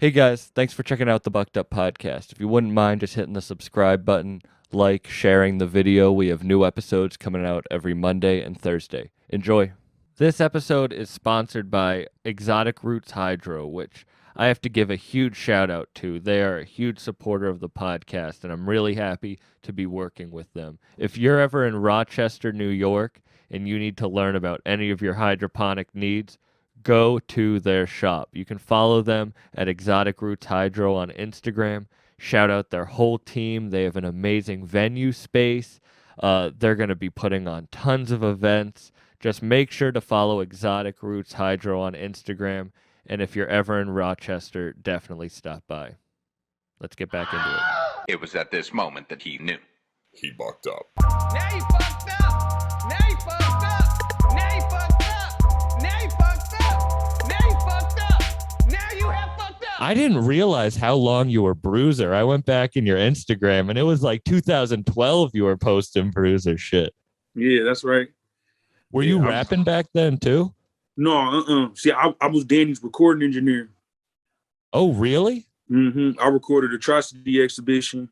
Hey guys, thanks for checking out the Bucked Up Podcast. If you wouldn't mind just hitting the subscribe button, sharing the video, we have new episodes coming out every Monday and Thursday. Enjoy. This episode is sponsored by Exotic Roots Hydro, which I have to give a huge shout out to. They are a huge supporter of the podcast, and I'm really happy to be working with them. If you're ever in Rochester, New York, and you need to learn about any of your hydroponic needs, go to their shop. You can follow them at Exotic Roots Hydro on Instagram. Shout out their whole team. They have an amazing venue space. They're going to be putting on tons of events. Just make sure to follow Exotic Roots Hydro on Instagram. And if you're ever in Rochester, definitely stop by. Let's get back into it. It was at this moment that he knew. He bucked up. Now you fucked up. Now you fucked up. Now you fucked up. Now you fucked up. Now you fucked up. Now you have fucked up. I didn't realize how long you were Bruiser. I went back in your Instagram, and it was like 2012 you were posting Bruiser shit. Yeah, that's right. Were you rapping back then too? No, See, I was Danny's recording engineer. Oh, really? I recorded Atrocity exhibition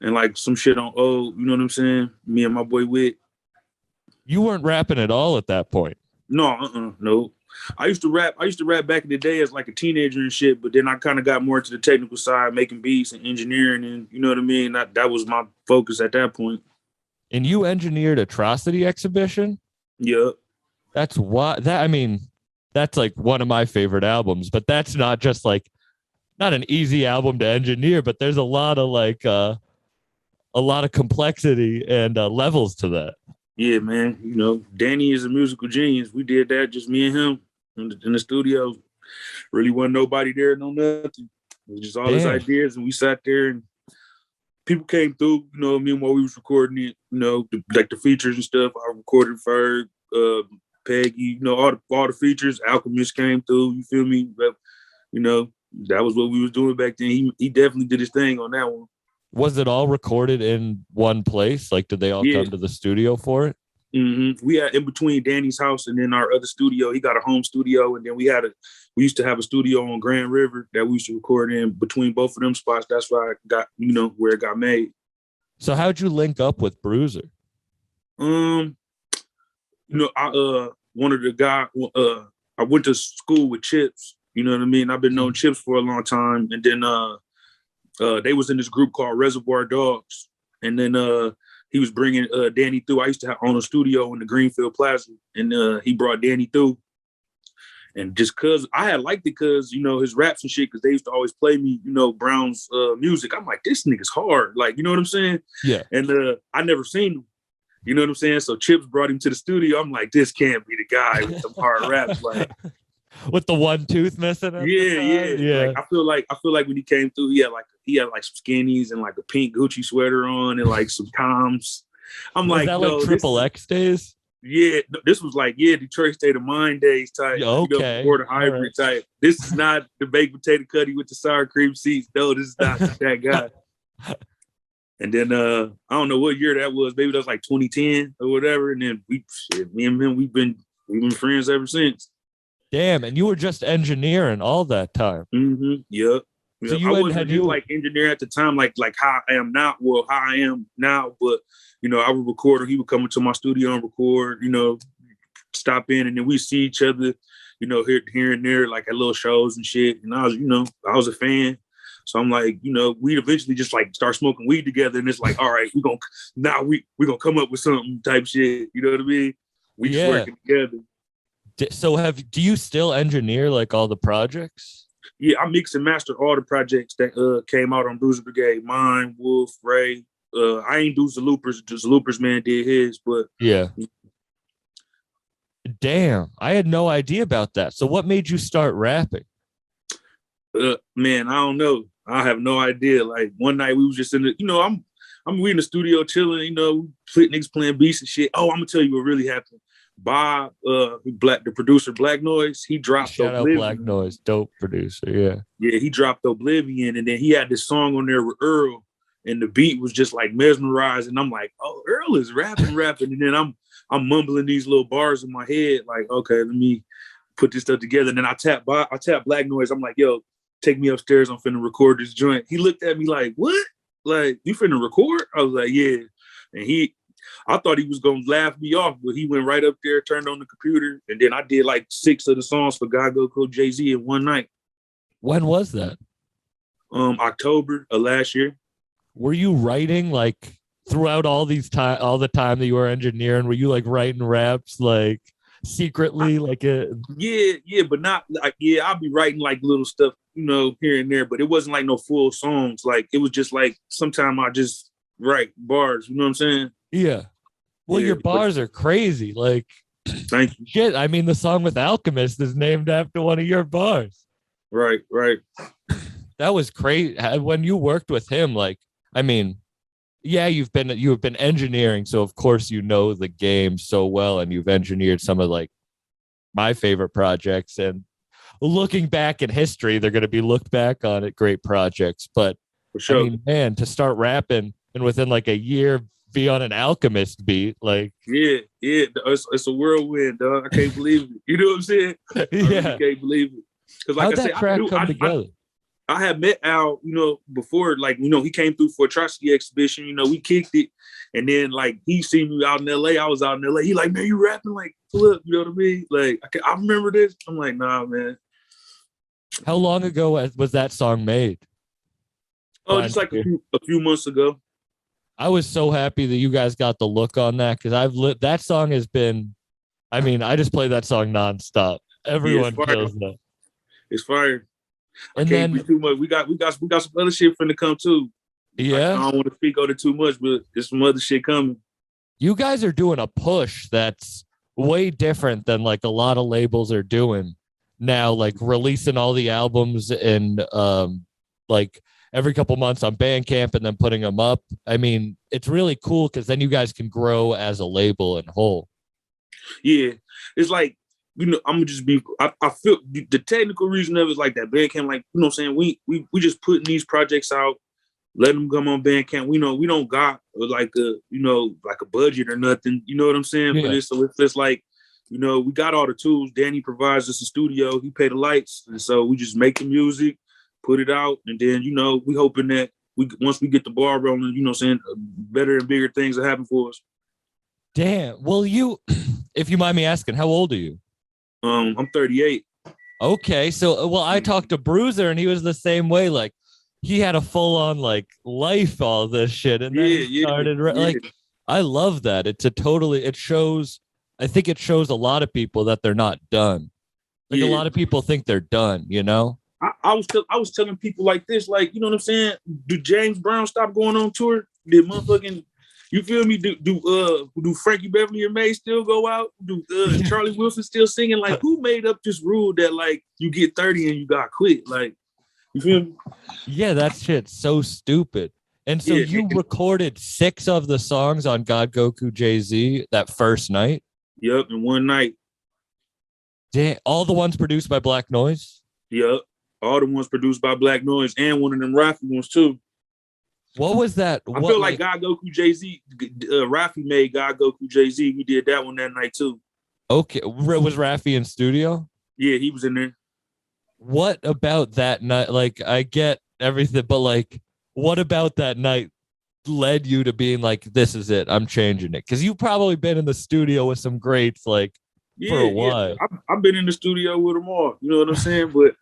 and like some shit on you know what I'm saying? Me and my boy Wit. You weren't rapping at all at that point. No, no. I used to rap back in the day as like a teenager and shit, but then I kind of got more into the technical side, making beats and engineering, and you know what I mean? That was my focus at that point. And you engineered Atrocity exhibition? Yeah. That's that's like one of my favorite albums, but that's not just like not an easy album to engineer, but there's a lot of complexity and levels to that. Yeah, man. You know, Danny is a musical genius. We did that, just me and him in the studio. Really wasn't nobody there, no nothing. It was just all his ideas, and we sat there and people came through, you know, me and while we was recording it, you know, like the features and stuff. I recorded Ferg, Peggy, you know, all the features. Alchemist came through, you feel me? But, you know, that was what we was doing back then. He definitely did his thing on that one. Was it all recorded in one place? Like, did they all come to the studio for it? We had in between Danny's house and then our other studio. He got a home studio, and then we used to have a studio on Grand River that we used to record in between both of them spots. That's why I got, you know, where it got made. So how'd you link up with Bruiser? You know, one of the guy, I went to school with Chips. You know what I mean? I've been knowing Chips for a long time, and then they was in this group called Reservoir Dogs, and then he was bringing Danny through. I used to own a studio in the Greenfield Plaza, and he brought Danny through. And just cause I had liked it, cause you know his raps and shit, cause they used to always play me, you know, Brown's music. I'm like, this nigga's hard, like, you know what I'm saying? Yeah. And I never seen him, you know what I'm saying? So Chips brought him to the studio. I'm like, this can't be the guy with some hard raps, like. With the one tooth missing. Yeah. Like, I feel like when he came through, he had like some skinnies and like a pink Gucci sweater on and like some Toms. I'm was like, that like Triple X days? Yeah, this was like Detroit State of Mind days type. Okay, you know, before the hybrid type. This is not the baked potato cutty with the sour cream seats. No, this is not that guy. And then I don't know what year that was. Maybe that was like 2010 or whatever. And then me and him, we've been friends ever since. Damn, and you were just engineering all that time. Yep. So I wasn't like engineer at the time, like how I am now. Well, how I am now, but you know, I would record, or he would come into my studio and record. You know, stop in, and then we see each other. You know, here and there, like at little shows and shit. And I was a fan. So I'm like, you know, we eventually just like start smoking weed together, and it's like, all right, we're gonna come up with something type shit. You know what I mean? We just working together. So do you still engineer like all the projects? Yeah, I mix and master all the projects that came out on Bruiser Brigade. Mine, Wolf, Ray. I ain't do Zaloopers. The Zaloopers man did his, but yeah. Damn, I had no idea about that. So what made you start rapping? Man, I don't know. I have no idea. Like one night we was just in the, you know, we in the studio chilling, you know, niggas playing beats and shit. Oh, I'm gonna tell you what really happened. Bob, the producer, Black Noise, he dropped Shout out Black Noise, dope producer, yeah. Yeah, he dropped Oblivion, and then he had this song on there with Earl, and the beat was just like mesmerized, and I'm like, oh, Earl is rapping, and then I'm mumbling these little bars in my head, like, okay, let me put this stuff together. And then I tap Black Noise. I'm like, yo, take me upstairs. I'm finna record this joint. He looked at me like, what? Like, you finna record? I was like, yeah. And I thought he was gonna laugh me off, but he went right up there, turned on the computer, and then I did like 6 of the songs for God Go Cool Jay-Z in one night. When was that? October of last year. Were you writing like throughout all the time that you were engineering? Were you like writing raps like secretly, like a? Yeah, but not like, yeah, I'll be writing like little stuff, here and there, but it wasn't like no full songs. Like, it was just like sometimes I just write bars, you know what I'm saying? Yeah. Well, Yeah, your bars are crazy. Like, thank you. shit. I mean, the song with Alchemist is named after one of your bars. Right. That was crazy. When you worked with him, like, I mean, yeah, you have been engineering, so of course you know the game so well, and you've engineered some of like my favorite projects. And looking back in history, they're going to be looked back on at great projects. But For sure. I mean, man, to start rapping and within like a year be on an Alchemist beat, like Yeah, it's a whirlwind, dog. I can't believe it. You know what I'm saying? I really can't believe it. Because like how'd I that said, track come together? I had met Al, before, like, he came through for a Trotsky exhibition, we kicked it. And then, like, he seen me out in LA. I was out in LA. He like, man, you rapping? Like, pull up, you know what I mean? Like, I remember this. I'm like, nah, man. How long ago was that song made? Oh, just like a few months ago. I was so happy that you guys got the look on that, because that song has been, I mean, I just play that song nonstop. Everyone kills that. It's fire. And I can't be too much. We got some other shit finna come too. Yeah. I don't want to speak on it too much, but there's some other shit coming. You guys are doing a push that's way different than like a lot of labels are doing now, like releasing all the albums and like every couple months on Bandcamp and then putting them up. I mean, it's really cool because then you guys can grow as a label and whole. Yeah, it's like, I'm gonna just be. I feel the technical reason of it is like that Bandcamp, like, you know what I'm saying. We just putting these projects out, let them come on Bandcamp. We don't got like a budget or nothing. You know what I'm saying for this. So it's just like, we got all the tools. Danny provides us a studio. He paid the lights, and so we just make the music, put it out, and then we hoping that once we get the ball rolling, you know what I'm saying, better and bigger things will happen for us. Damn. Well, if you mind me asking, how old are you? I'm 38. Okay, so I talked to Bruiser and he was the same way. Like, he had a full on like life, all this shit, and then he started like. I love that. It shows. I think it shows a lot of people that they're not done. Like, a lot of people think they're done. I was telling people like this, like, you know what I'm saying? Do James Brown stop going on tour? Did motherfucking, you feel me? Do Frankie Beverly and May still go out? Do Charlie Wilson still singing? Like, who made up this rule that like you get 30 and you got quit? Like, you feel me? Yeah, that shit's so stupid. And so you recorded 6 of the songs on God Goku Jay-Z that first night? Yep, in one night. Damn, all the ones produced by Black Noise? Yep, all the ones produced by Black Noise and one of them Rafi ones too. What was that? I feel like God Goku Jay-Z, Rafi made God Goku Jay-Z. We did that one that night too. Okay, was Rafi in studio? Yeah, he was in there. What about that night? Like, I get everything, but like, what about that night led you to being like, this is it, I'm changing it? Because you've probably been in the studio with some greats like for a while. I've been in the studio with them all. You know what I'm saying? But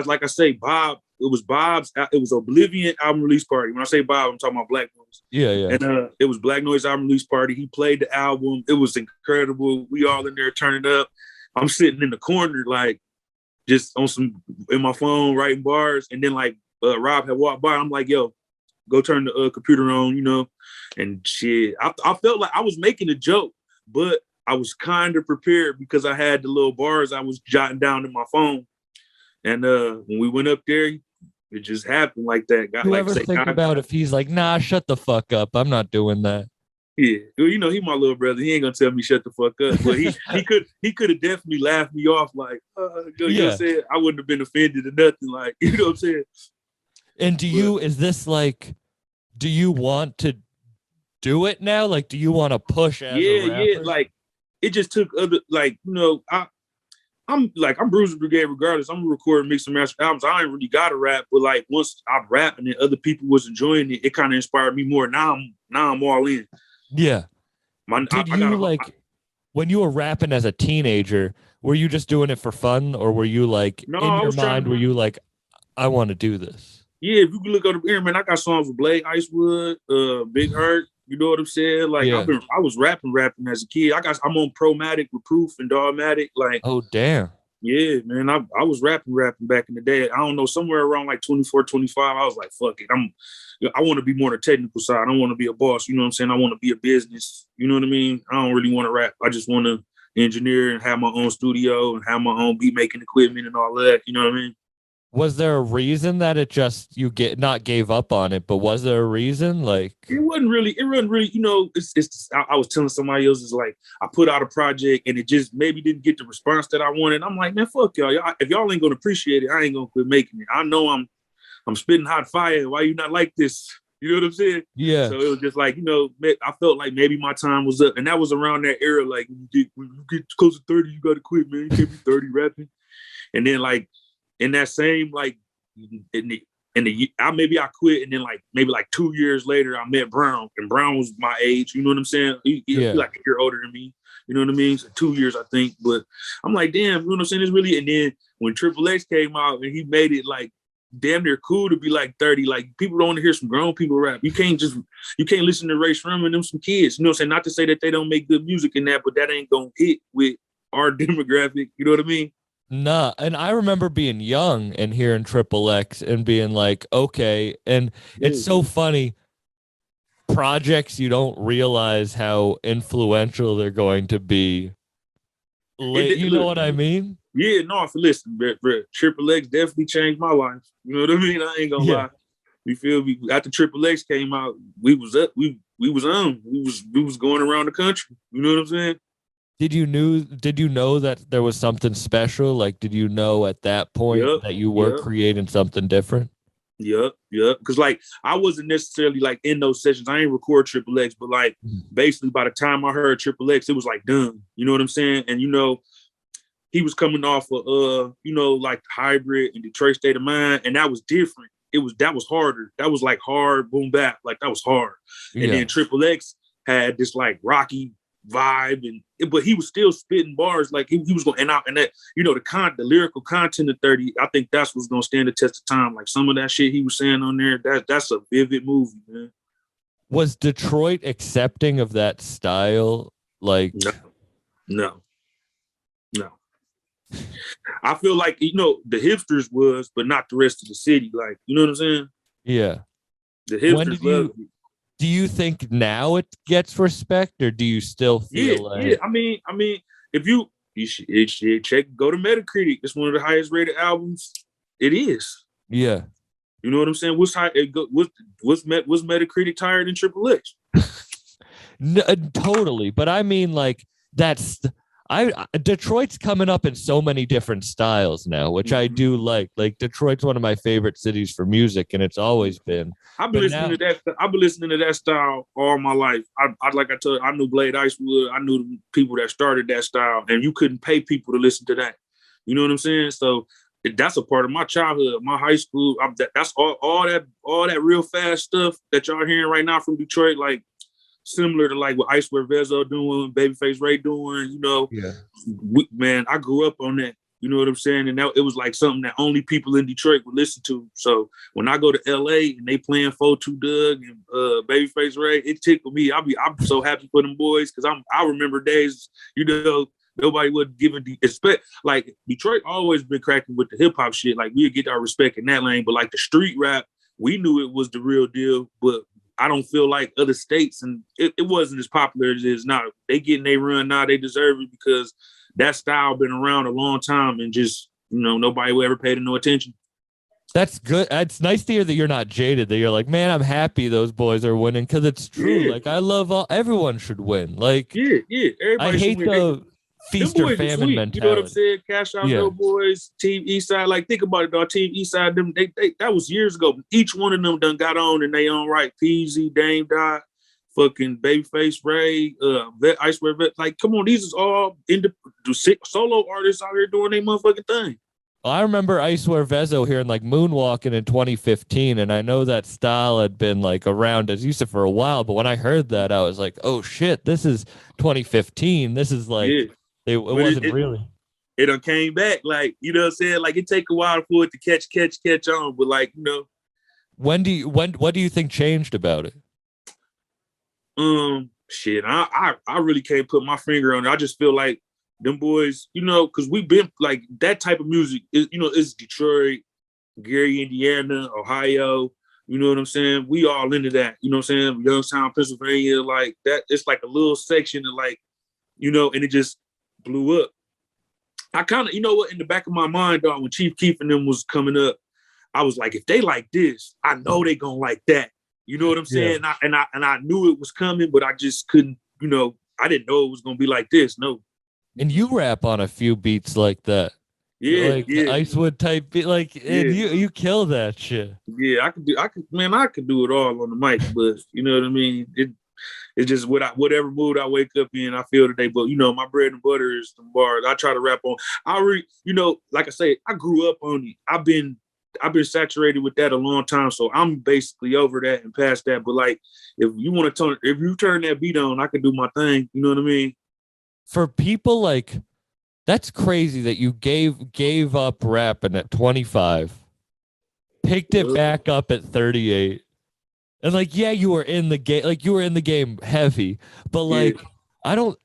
like I say, Bob. It was Bob's. It was Oblivion album release party. When I say Bob, I'm talking about Black Noise. Yeah. And it was Black Noise album release party. He played the album. It was incredible. We all in there turning up. I'm sitting in the corner, like, just in my phone writing bars. And then like Rob had walked by. I'm like, yo, go turn the computer on, and shit. I felt like I was making a joke, but I was kind of prepared because I had the little bars I was jotting down in my phone. And when we went up there, it just happened like that. You ever think about if he's like, nah, shut the fuck up, I'm not doing that? Yeah, well, he my little brother. He ain't gonna tell me shut the fuck up. But he could have definitely laughed me off. Like, you know what I'm saying? I wouldn't have been offended or nothing. Like, you know what I'm saying? And do you want to do it now? Like, do you want to push as a rapper? Like, it just took other, like, I'm Bruiser Brigade regardless. I'm recording mix and master albums. I ain't really got to rap, but like once I rap and then other people was enjoying it, it kind of inspired me more. Now I'm all in. Yeah. Did you when you were rapping as a teenager, were you just doing it for fun, or were you like No, in I your was trying mind, to. were you like, I want to do this? Yeah, if you can look up the man, I got songs with Blade Icewood, Big Hurt. You know what I'm saying? Like Yeah. I was rapping as a kid. I'm on Promatic with Proof and Dogmatic. Like, Oh damn. yeah, man, I was rapping back in the day. I don't know, somewhere around like 24, 25. I was like, fuck it. I want to be more on the technical side. I don't want to be a boss. You know what I'm saying? I want to be a business. You know what I mean? I don't really want to rap. I just want to engineer and have my own studio and have my own beat making equipment and all that. You know what I mean? Was there a reason that it just not gave up on it, but was there a reason? Like it wasn't really, you know, I was telling somebody else, it's like I put out a project and it just maybe didn't get the response that I wanted. I'm like, man, fuck y'all. If y'all ain't gonna appreciate it, I ain't gonna quit making it. I know I'm spitting hot fire. Why you not like this? You know what I'm saying? Yeah. So it was just like, you know, I felt like maybe my time was up. And that was around that era. Like when you get close to 30, you gotta quit, man. You can't be 30 rapping. And then like in that same like maybe I quit, and then like maybe like 2 years later I met Brown, and Brown was my age. You know what I'm saying? He like a year older than me. You know what I mean? So 2 years I think. But I'm like, damn, you know what I'm saying? It's really. And then when Triple X came out and he made it like damn near cool to be like 30. Like people don't want to hear some grown people rap. You can't listen to Ray Shrum and them some kids. You know what I'm saying? Not to say that they don't make good music in that, but that ain't gonna hit with our demographic. You know what I mean? Nah, and I remember being young and hearing Triple X and being like, okay, and it's so funny. Projects you don't realize how influential they're going to be. You know what I mean? Yeah, no, listen, bro, Triple X definitely changed my life. You know what I mean? I ain't gonna lie. You feel me? After Triple X came out, we was up. We was on. We was going around the country. You know what I'm saying? Did you know that there was something special? Like, did you know at that point that you were creating something different? Yep. Because like I wasn't necessarily like in those sessions. I ain't record Triple X, but like basically by the time I heard Triple X, it was like done. You know what I'm saying? And you know, he was coming off of you know, like Hybrid and Detroit State of Mind, and that was different. That was harder. That was like hard boom bap. Like that was hard. And then Triple X had this like rocky vibe, but he was still spitting bars like he was going, and that, you know, the lyrical content of 30, I think that's what's gonna stand the test of time. Like some of that shit he was saying on there, that's a vivid movie, man. Was Detroit accepting of that style? Like no. I feel like, you know, the hipsters was, but not the rest of the city. Like, you know what I'm saying? Yeah. The hipsters loved it. Do you think now it gets respect, or do you still feel like? Yeah. I mean, if you should check, go to Metacritic. It's one of the highest rated albums. It is. Yeah. You know what I'm saying? What's Metacritic higher than Triple X? No, totally. But I mean, like that's Detroit's coming up in so many different styles now, which I do like. Like Detroit's one of my favorite cities for music, and it's always been. I've been listening to that style all my life. I knew Blade Icewood. I knew the people that started that style, and you couldn't pay people to listen to that. You know what I'm saying? So that's a part of my childhood, my high school. That's all that real fast stuff that y'all hearing right now from Detroit, like. Similar to like what Icewear Vezo doing, Babyface Ray doing, you know. Yeah. Man, I grew up on that. You know what I'm saying? And it was like something that only people in Detroit would listen to. So when I go to LA and they playing 4-2 Doug and Babyface Ray, it tickled me. I'm so happy for them boys, because I remember days, you know, nobody would give the respect. Like Detroit always been cracking with the hip hop shit. Like we'd get our respect in that lane, but like the street rap, we knew it was the real deal, but I don't feel like other states, and it wasn't as popular as it is now. They getting they run now, they deserve it, because that style been around a long time, and just, you know, nobody will ever paid no attention. That's good. It's nice to hear that you're not jaded, that you're like, man, I'm happy those boys are winning, because it's true. Yeah. Like I love everyone should win. Like everybody I hate the feast or famine mentality. You know what I'm saying? Cash Out No Boys, Team Eastside. Like think about it, dog. Team Eastside, them they that was years ago. Each one of them done got on in their own right. Peasy, Dame Dot, fucking Babyface Ray, Icewear Vet. Like, come on, these is all solo artists out here doing their motherfucking thing. I remember Icewear Vezo hearing like Moonwalking in 2015, and I know that style had been like around as you said for a while, but when I heard that, I was like, oh shit, this is 2015. This is like it wasn't really. It done came back, like, you know what I'm saying? Like, it take a while for it to catch on, but like, you know. What do you think changed about it? Shit, I really can't put my finger on it. I just feel like them boys, you know, because we've been like that type of music is, you know, it's Detroit, Gary, Indiana, Ohio. You know what I'm saying? We all into that. You know what I'm saying? Youngstown, Pennsylvania, like that. It's like a little section of like, you know, and it just blew up. I kind of, you know what, in the back of my mind, dog, when Chief Keef and them was coming up, I was like, if they like this, I know they gonna like that. You know what I'm saying? Yeah. And I knew it was coming, but I just couldn't, you know, I didn't know it was gonna be like this. No. And you rap on a few beats like that. Yeah, like the Icewood type beat, like, and you kill that shit. Yeah, I could do it all on the mic, but you know what I mean? It's just whatever mood I wake up in, I feel today. But you know, my bread and butter is the bars. I try to rap on. You know, like I say, I grew up on it. I've been saturated with that a long time, so I'm basically over that and past that. But like, if you turn that beat on, I can do my thing. You know what I mean? For people like, that's crazy that you gave up rapping at 25, picked it back up at 38. And like, yeah, you were in the game heavy, but like, I don't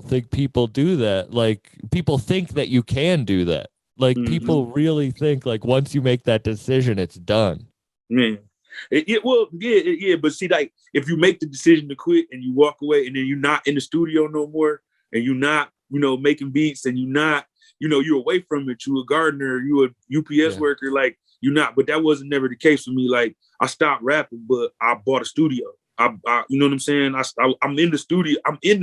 think people do that. Like, people think that you can do that. Like, people really think like once you make that decision, it's done. Man, but see, like, if you make the decision to quit and you walk away, and then you're not in the studio no more, and you're not, you know, making beats, and you're not, you know, you're away from it. You a gardener, you a UPS worker, like. You're not, but that wasn't never the case for me. Like, I stopped rapping, but I bought a studio. I you know what I'm saying? I'm in the studio. You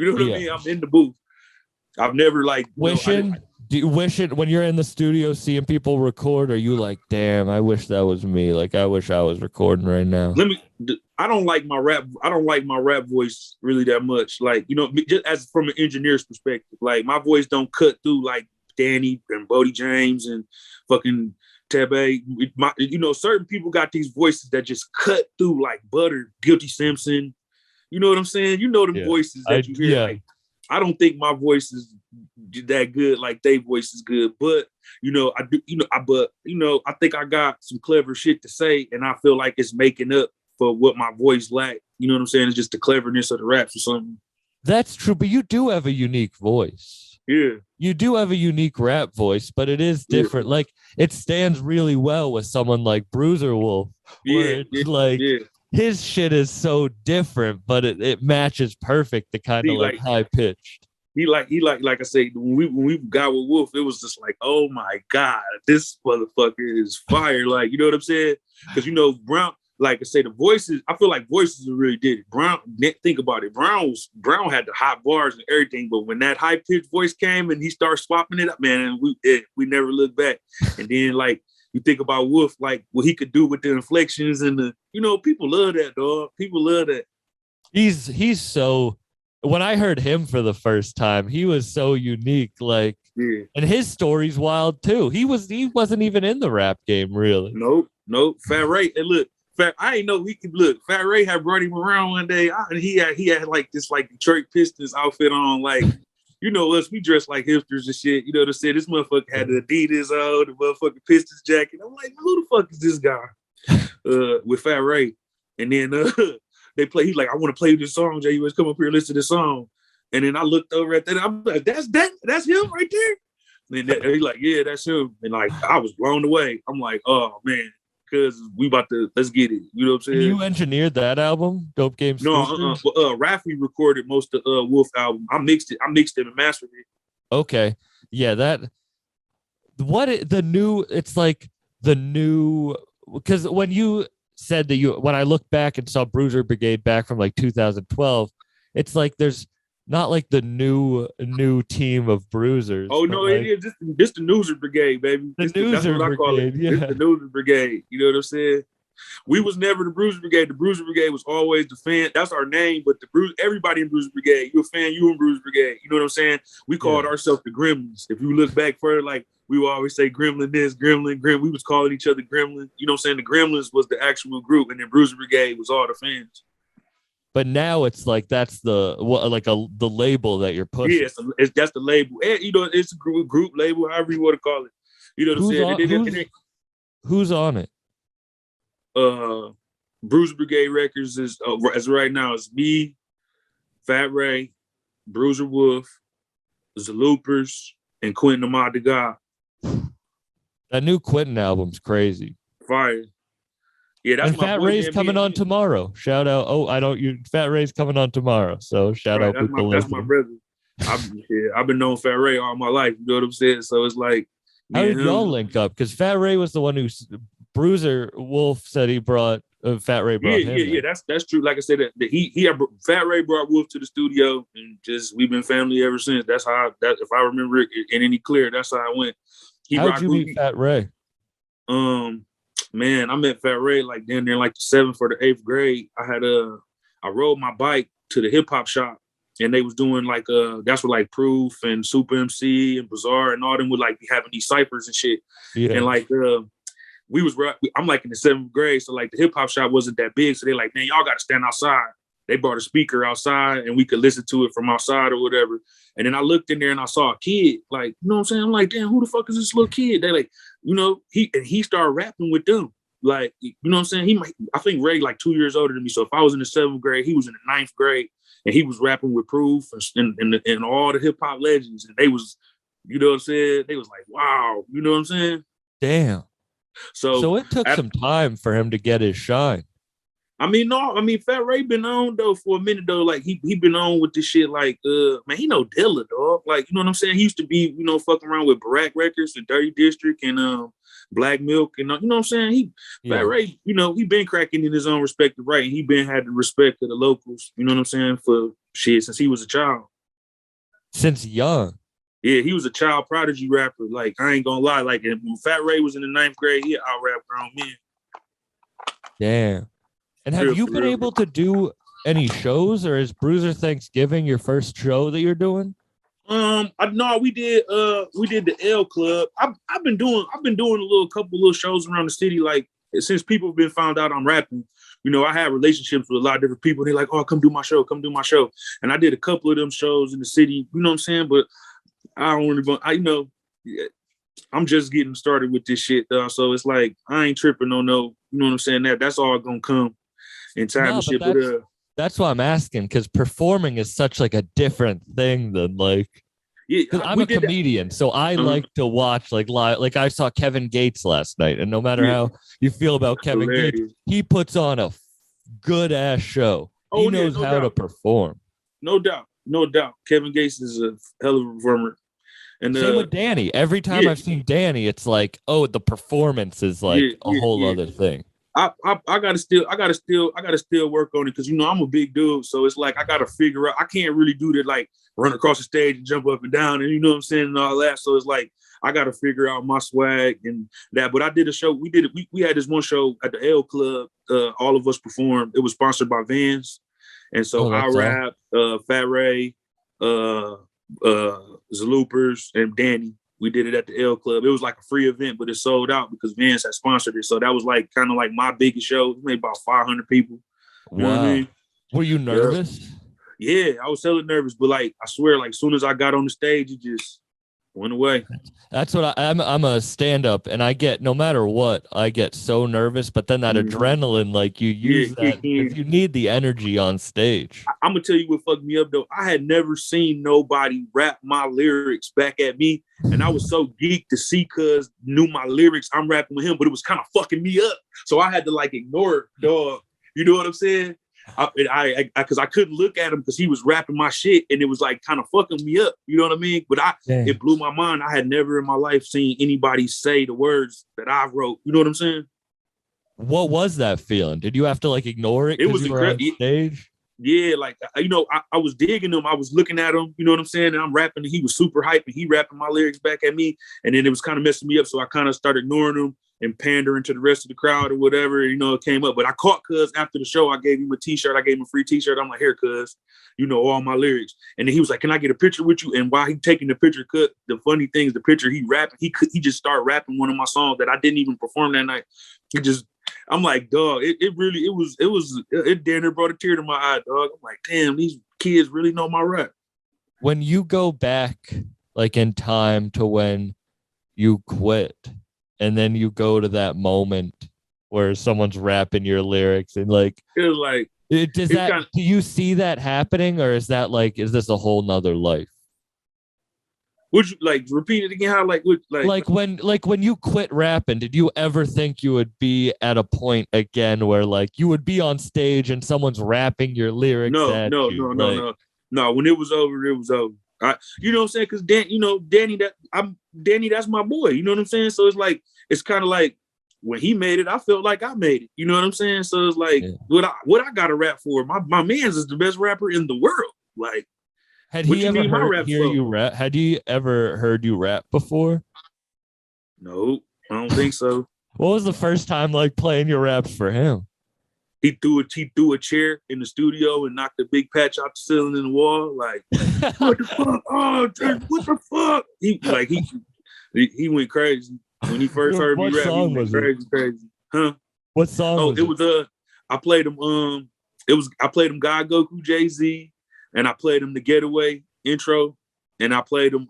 know what I mean? I'm in the booth. I've never like do you wish it when you're in the studio seeing people record? Are you like, damn, I wish that was me? Like, I wish I was recording right now. I don't like my rap voice really that much. Like, you know, just as from an engineer's perspective, like my voice don't cut through like Danny and Bodie James and fucking Tebe. You know, certain people got these voices that just cut through like butter. Guilty Simpson. You know what I'm saying? You know them voices that you hear. Like, I don't think my voice is that good like their voice is good. But, you know, I do, I think I got some clever shit to say, and I feel like it's making up for what my voice lacked. You know what I'm saying? It's just the cleverness of the raps or something. That's true, but you do have a unique voice. Yeah. You do have a unique rap voice, but it is different. Yeah. Like, it stands really well with someone like Bruiser Wolf. His shit is so different, but it matches perfect, the kind of like high pitched. He like I say, when we got with Wolf, it was just like, oh my God, this motherfucker is fire. Like, you know what I'm saying? Because, you know, Brown, like I say, the voices, I feel like voices really did it. Brown, think about it. Brown had the hot bars and everything, but when that high pitched voice came and he started swapping it up, man, and we never looked back. And then like you think about Wolf, like what he could do with the inflections and the, you know, people love that, dog. People love that. He's so. When I heard him for the first time, he was so unique. Like, and his story's wild too. He wasn't even in the rap game, really. Nope. Fat Ray, and look. I ain't know he could look. Fat Ray had brought him around one day, and he had like this like Detroit Pistons outfit on, like, you know us, we dress like hipsters and shit. You know what I'm saying? This motherfucker had the Adidas on, the motherfucking Pistons jacket. I'm like, who the fuck is this guy? With Fat Ray, and then they play. He's like, I want to play this song. J.U.S, come up here, listen to this song. And then I looked over at that. I'm like, that's him right there. And then he's like, yeah, that's him. And like, I was blown away. I'm like, oh man. Because we about to, let's get it. You know what I'm saying? You engineered that album, Dope Game Studios? No, Rafi recorded most of Wolf album. I mixed it and mastered it. Okay. Yeah, because when you said that when I look back and saw Bruiser Brigade back from like 2012, it's like there's not like the new team of Bruisers. Oh no, like, it is. This the Bruiser Brigade, baby. That's what I call it. Yeah. This the Bruiser Brigade. You know what I'm saying? We was never the Bruiser Brigade. The Bruiser Brigade was always the fan. That's our name, but everybody in Bruiser Brigade, you a fan, you in Bruiser Brigade. You know what I'm saying? We called ourselves the Gremlins. If you look back further, like we would always say Gremlin this, Gremlin. We was calling each other Gremlin. You know what I'm saying? The Gremlins was the actual group, and then Bruiser Brigade was all the fans. But now it's like that's the label that you're pushing. Yeah, that's the label. And, you know, it's a group label, however you want to call it. You know what I'm saying? Who's on it? Bruiser Brigade Records is as right now it's me, Fat Ray, Bruiser Wolf, the Loopers, and Quentin Ahmad the God. That new Quentin album's crazy. Fire. Yeah, that's and my Fat boy, Ray's man. coming on tomorrow. Shout out. Fat Ray's coming on tomorrow. So shout out people. That's my brother. I've been knowing Fat Ray all my life. You know what I'm saying? So it's like, how did y'all link up? Because Fat Ray was the one who Bruiser Wolf said he brought. Fat Ray brought him. Yeah. That's true. Like I said, that Fat Ray brought Wolf to the studio, and just we've been family ever since. That's how if I remember it in any clear, that's how I went. How'd you meet Fat Ray? Man, I met Fat Ray like down there in like the 7th or the 8th grade. I rode my bike to the hip hop shop, and they was doing like that's where like Proof and Super MC and Bizarre and all them would like be having these ciphers and shit. Yeah. And like I'm like in the 7th grade, so like the hip hop shop wasn't that big, so they're like, man, y'all got to stand outside. They brought a speaker outside, and we could listen to it from outside or whatever. And then I looked in there and I saw a kid, like, you know what I'm saying? I'm like, damn, who the fuck is this little kid? They like, you know, he started rapping with them. Like, you know what I'm saying? I think Ray like 2 years older than me. So if I was in the 7th grade, he was in the 9th grade, and he was rapping with Proof and all the hip hop legends. And they was, you know what I'm saying? They was like, wow, you know what I'm saying? Damn. So it took some time for him to get his shine. Fat Ray been on though for a minute though. Like he been on with this shit. Like man, he know Dilla, dog. Like, you know what I'm saying? He used to be, you know, fucking around with Barack Records and Dirty District and Black Milk and you know what I'm saying? Fat Ray, you know, he been cracking in his own respective right, and he been had the respect of the locals. You know what I'm saying? For shit since he was a child. Since young. Yeah, he was a child prodigy rapper. Like, I ain't gonna lie. Like, when Fat Ray was in the 9th grade, he out-rapped grown men. Damn. And have you been able to do any shows, or is Bruiser Thanksgiving your first show that you're doing? No, we did the L Club. I've been doing a couple little shows around the city. Like, since people have been found out I'm rapping, you know, I have relationships with a lot of different people. They're like, oh, come do my show. And I did a couple of them shows in the city. You know what I'm saying? But I don't really, I'm just getting started with this shit, though. So it's like, I ain't tripping on no, you know what I'm saying? That's all gonna come in time and shit. That's why I'm asking, because performing is such like a different thing than like, I'm a comedian, so I like to watch like live. Like I saw Kevin Gates last night, and no matter how you feel about Kevin Gates, he puts on a good ass show. He knows how to perform. No doubt. Kevin Gates is a hell of a performer. And same with Danny. Every time I've seen Danny, it's like, oh, the performance is like a whole other thing. I gotta still work on it, because you know I'm a big dude, so it's like I gotta figure out. I can't really do that, like run across the stage and jump up and down, and you know what I'm saying, and all that. So it's like I gotta figure out my swag and that. But I did a show. We had this one show at the L Club. All of us performed. It was sponsored by Vans, and so I rap, Fat Ray, Zaloopers, and Danny. We did it at the L Club. It was like a free event, but it sold out because Vance had sponsored it. So that was like kind of like my biggest show. It made about 500 people. You know what I mean? Were you nervous? Yeah, I was hella nervous, but like I swear, like as soon as I got on the stage, it just went away. That's what I'm a stand-up, and I get, no matter what, I get so nervous, but then that adrenaline, like you use that, you need the energy on stage. I'm gonna tell you what fucked me up though. I had never seen nobody rap my lyrics back at me, and I was so geeked to see, cuz knew my lyrics, I'm rapping with him, but it was kind of fucking me up. So I had to like ignore it, dog. You know what I'm saying? Because I couldn't look at him because he was rapping my shit, and it was like kind of fucking me up. You know what I mean? But it blew my mind. I had never in my life seen anybody say the words that I wrote. You know what I'm saying? What was that feeling? Did you have to like ignore it? It was on stage. Yeah, like, you know, I was digging him. I was looking at him. You know what I'm saying? And I'm rapping. And he was super hype, and he rapping my lyrics back at me. And then it was kind of messing me up. So I kind of started ignoring him. and pandering to the rest of the crowd or whatever, it came up. But I caught Cuz after the show. I gave him a t-shirt. I gave him a free t-shirt. I'm like, here, Cuz, all my lyrics. And then he was like, can I get a picture with you? And while he taking the picture, the funny thing is the picture he rapping, he just started rapping one of my songs that I didn't even perform that night. I'm like, dog, it damn near brought a tear to my eye, dog. I'm like, damn, these kids really know my rap. When you go back like in time to when you quit, and then you go to that moment where someone's rapping your lyrics and like, it was like, do you see that happening, or is this a whole nother life? Would you like repeat it again? How when you quit rapping, did you ever think you would be at a point again where like you would be on stage and someone's rapping your lyrics? No. When it was over, it was over. You know what I'm saying? Because Danny, that's my boy. You know what I'm saying? So it's kind of like when he made it, I felt like I made it. You know what I'm saying? So it's like, what I got to rap for? My man's is the best rapper in the world. Like, had he ever Had he ever heard you rap before? No, I don't think so. What was the first time like playing your raps for him? He threw a chair in the studio and knocked a big patch out the ceiling in the wall. Like, what the fuck? Oh, what the fuck? He went crazy when he first heard me rap. He went crazy. Huh? What song? Oh, it was I played him. I played him God Goku Jay-Z, and I played him the Getaway intro, and I played him.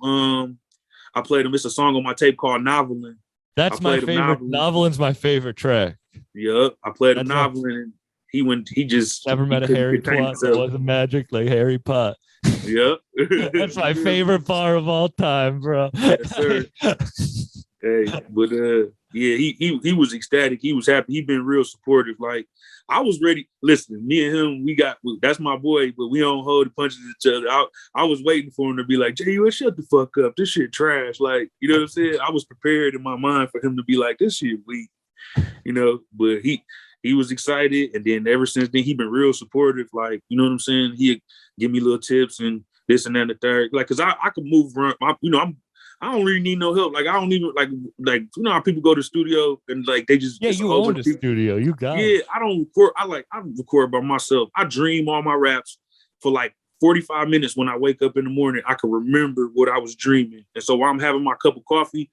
It's a song on my tape called Novelin. That's my favorite. Novelin's my favorite track. Yep, I played him Novelin, and he just never met a Harry Pot that wasn't magic like Harry Pot. Yep. That's my favorite bar of all time, bro. Yes, sir. Hey, but yeah, he was ecstatic. He was happy. He been real supportive. Like, I was ready. Listen, me and him, that's my boy, but we don't hold the punches at each other. I was waiting for him to be like, J.U.S, shut the fuck up. This shit trash. Like, you know what I'm saying? I was prepared in my mind for him to be like, this shit weak. But he was excited, and then ever since then he been real supportive. Like, you know what I'm saying? He'd give me little tips and this and that and the third. Like, cause I could move around. I don't really need no help. Like, I don't even like how people go to the studio and like they just you own the studio. You got it. I don't record. I record by myself. I dream all my raps for like 45 minutes when I wake up in the morning. I can remember what I was dreaming, and so while I'm having my cup of coffee,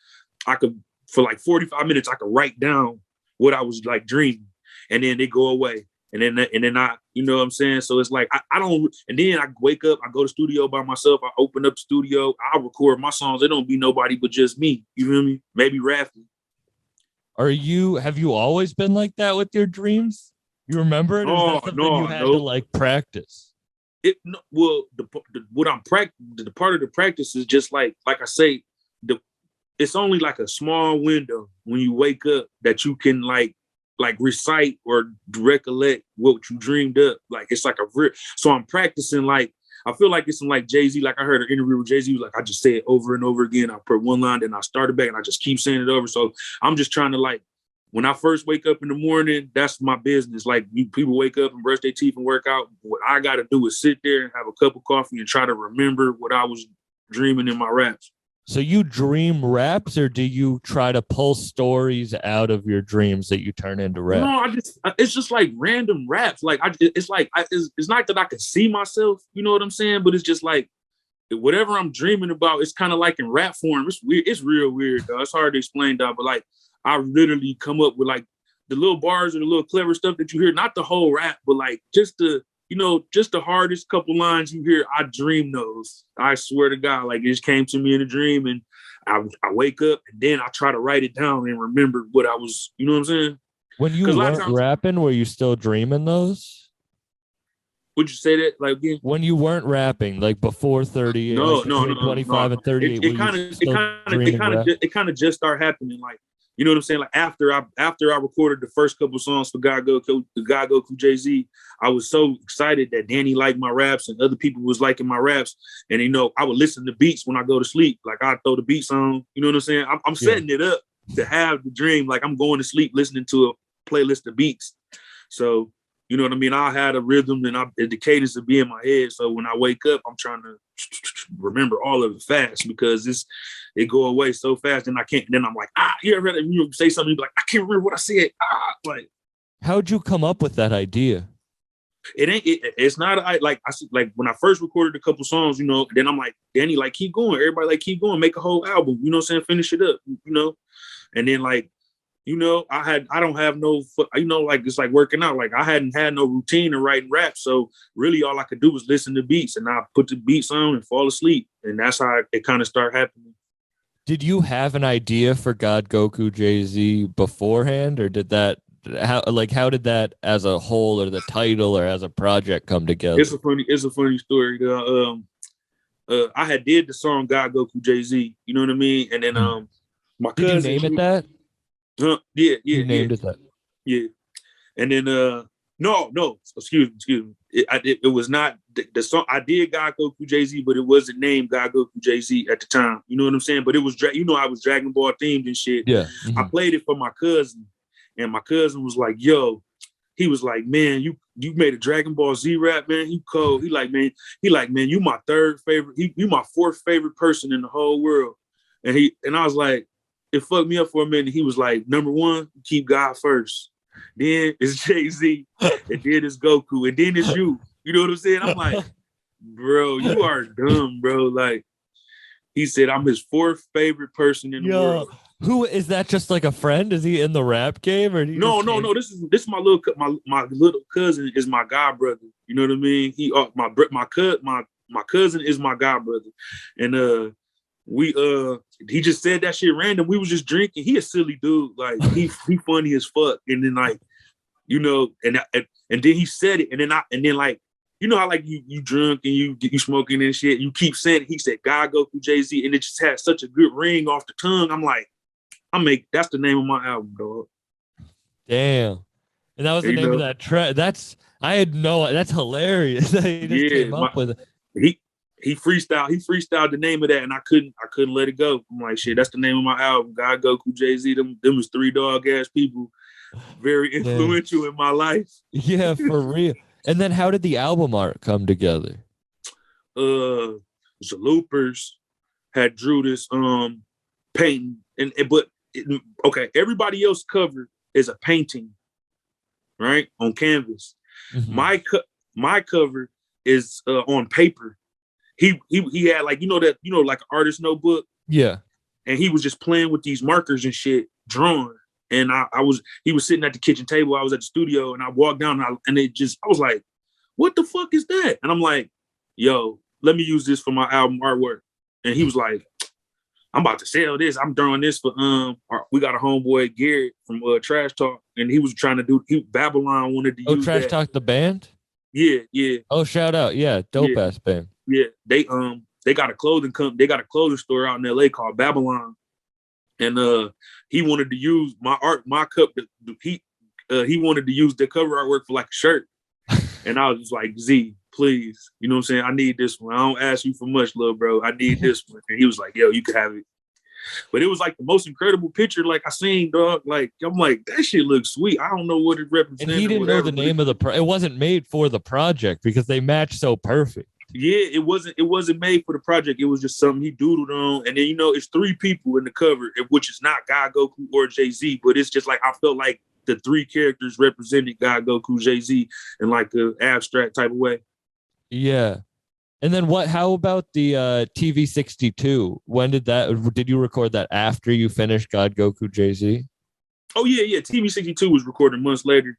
for like 45 minutes I could write down what I was like dreaming, and then they go away. And then I, you know what I'm saying? So it's like, I don't, and then I wake up, I go to studio by myself, I open up the studio, I record my songs. It don't be nobody but just me. You feel me? Maybe Raffy. Have you always been like that with your dreams? You remember it? Or is that something you had to like practice? The part of the practice is just like I say, it's only like a small window when you wake up that you can like recite or recollect what you dreamed up. Like, it's like so I'm practicing. Like, I feel like it's some like Jay-Z. Like, I heard an interview with Jay-Z, like, I just say it over and over again. I put one line, then I start it back and I just keep saying it over. So I'm just trying to, like, when I first wake up in the morning, that's my business. Like, people wake up and brush their teeth and work out. What I got to do is sit there and have a cup of coffee and try to remember what I was dreaming in my raps. So you dream raps, or do you try to pull stories out of your dreams that you turn into rap? No, it's just like random raps. Like, it's not that I can see myself, you know what I'm saying? But it's just like whatever I'm dreaming about, it's kind of like in rap form. It's weird. It's real weird, though. It's hard to explain, dog. But like, I literally come up with like the little bars or the little clever stuff that you hear, not the whole rap, but like just the hardest couple lines you hear, I dream those. I swear to God, like, it just came to me in a dream, and I wake up and then I try to write it down and remember what I was, you know what I'm saying? When you weren't rapping, were you still dreaming those? Would you say that like again? When you weren't rapping, like before 30, no, 25 and 38, it kind of just started happening. Like, you know what I'm saying? Like, after I recorded the first couple songs for God Goku Jay-Z, I was so excited that Danny liked my raps and other people was liking my raps. And, I would listen to beats when I go to sleep. Like, I'd throw the beats on, you know what I'm saying? I'm setting it up to have the dream. Like, I'm going to sleep listening to a playlist of beats. So, you know what I mean? I had a rhythm and the cadence to be in my head. So when I wake up, I'm trying to remember all of it fast because it go away so fast, and I can't. Then I'm like, you ever say something, you be like, I can't remember what I said. Like, how'd you come up with that idea? It's not like I like when I first recorded a couple songs, then I'm like, Danny, like keep going, everybody like keep going, make a whole album, you know what I'm saying, finish it up, and then like, I don't have no, like it's like working out, like I hadn't had no routine in writing rap, so really all I could do was listen to beats, and I put the beats on and fall asleep, and that's how it kind of started happening. Did you have an idea for God Goku Jay-Z beforehand, or did that how did that as a whole or the title or as a project come together? It's a funny story. I had did the song God Goku Jay-Z, you know what I mean? And then my cousin, did you name it that? Yeah. You named it that. Yeah. And then no, excuse me. It was not the song. I did God Goku Jay-Z, but it wasn't named God Goku Jay-Z at the time. You know what I'm saying? But it was I was Dragon Ball themed and shit. Yeah. I played it for my cousin. And my cousin was like, yo, he was like, man, you made a Dragon Ball Z rap, man. You cold. He like, man, you my third favorite. You my fourth favorite person in the whole world. And I was like, it fucked me up for a minute. He was like, number one, keep God first. Then it's Jay-Z. And then it's Goku. And then it's you. You know what I'm saying? I'm like, bro, you are dumb, bro. Like, he said, I'm his fourth favorite person in the world. Who is that? Just like a friend? Is he in the rap game or? No. This is my little cousin is my god brother. You know what I mean? He my cousin is my god brother, and he just said that shit random. We was just drinking. He a silly dude. Like he funny as fuck. And then like, and then he said it, and then like. You know how like you drunk and you smoking and shit. You keep saying it. He said God Goku Jay-Z, and it just had such a good ring off the tongue. I'm like, that's the name of my album, dog. Damn, and that was the name of that track. That's hilarious. He just came up with it. He freestyled the name of that, and I couldn't let it go. I'm like, shit, that's the name of my album, God Goku Jay-Z. Them was three dog ass people, very influential in my life. Yeah, for real. And then how did the album art come together? The Loopers had drew this painting, okay, everybody else cover is a painting, right, on canvas. Mm-hmm. My cover is on paper. He had like like an artist notebook. Yeah. And he was just playing with these markers and shit, drawing. And he was sitting at the kitchen table. I was at the studio, and I walked down, and I was like, what the fuck is that? And I'm like, yo, let me use this for my album artwork. And he was like, I'm about to sell this. I'm throwing this for we got a homeboy Garrett from Trash Talk, and he was trying to do Babylon wanted to use Trash that. Talk the band? Yeah. Oh, shout out. Yeah, dope ass band. Yeah. They got a clothing store out in LA called Babylon. And he wanted to use my cup. He wanted to use the cover artwork for like a shirt. And I was just like, Z, please. You know what I'm saying? I need this one. I don't ask you for much, little bro. I need this one. And he was like, yo, you can have it. But it was like the most incredible picture like I seen, dog. Like, I'm like, that shit looks sweet. I don't know what it represents. And he didn't know the name of the it wasn't made for the project because they match so perfect. Yeah, it wasn't made for the project. It was just something he doodled on. And then, it's three people in the cover, which is not God Goku or Jay-Z, but it's just like, I felt like the three characters represented God Goku Jay-Z in like an abstract type of way. Yeah. And then how about the TV 62? When did you record that after you finished God Goku Jay-Z? Oh yeah. TV 62 was recorded months later.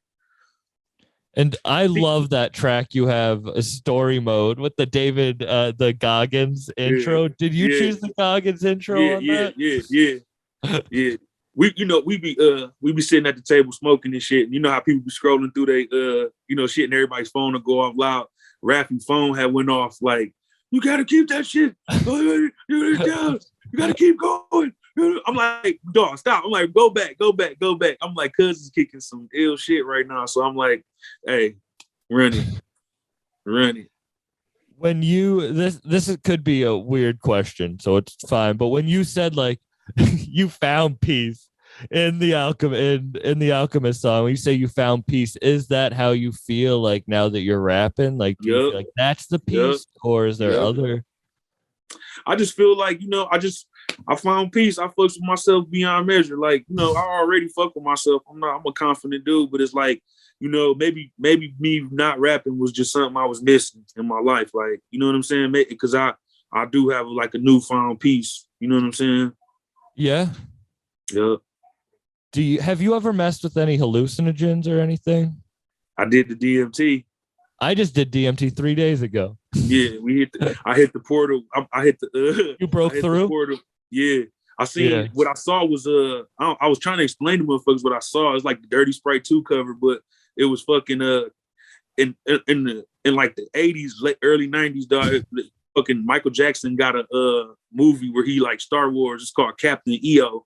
And I love that track you have, a story mode with the David, the Goggins intro. Did you choose the Goggins intro on that? Yeah. We be sitting at the table smoking and shit. And you know how people be scrolling through they, shit, and everybody's phone will go off loud. Rafi's phone had went off like, you got to keep that shit. You got to keep going. I'm like, dog, stop. I'm like, go back. I'm like, cuz is kicking some ill shit right now. So I'm like, hey, run it. When this could be a weird question, so it's fine. But when you said like you found peace in the Alchemist song, when you say you found peace, is that how you feel like now that you're rapping? Like, do you feel like that's the peace, or is there other? I just feel like, I found peace. I fucks with myself beyond measure. Like, I already fuck with myself. I'm a confident dude, but it's like, maybe me not rapping was just something I was missing in my life. Like, you know what I'm saying? Because I do have like a newfound peace. You know what I'm saying? Yeah. Yeah. Have you ever messed with any hallucinogens or anything? I did the DMT. I just did DMT 3 days ago. Yeah, I hit the portal. I hit the. You broke through? The portal. Yeah, I seen. Yeah. What I saw was I was trying to explain to motherfuckers what I saw. It's like the Dirty Sprite 2 cover, but it was fucking in like the 80s, early 90s, dog. Fucking Michael Jackson got a movie where he like Star Wars. It's called Captain EO.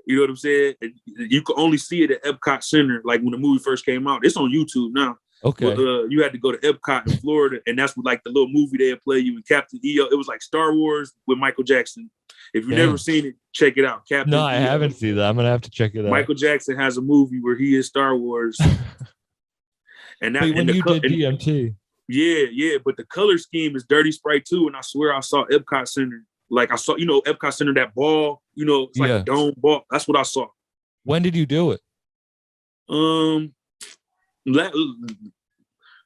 You know what I'm saying? And you could only see it at Epcot Center, like when the movie first came out. It's on YouTube now. Okay. But, you had to go to Epcot in Florida, and that's what like the little movie they'd play you in Captain EO. It was like Star Wars with Michael Jackson. If you've never seen it, check it out. Captain No, I EO. haven't seen that. I'm gonna have to check it out. Michael Jackson has a movie where he is Star Wars. And that Wait, when you did DMT. Yeah, but the color scheme is Dirty Sprite 2, and I swear I saw Epcot Center. Like I saw, Epcot Center, that ball, it's like a dome ball. That's what I saw. When did you do it?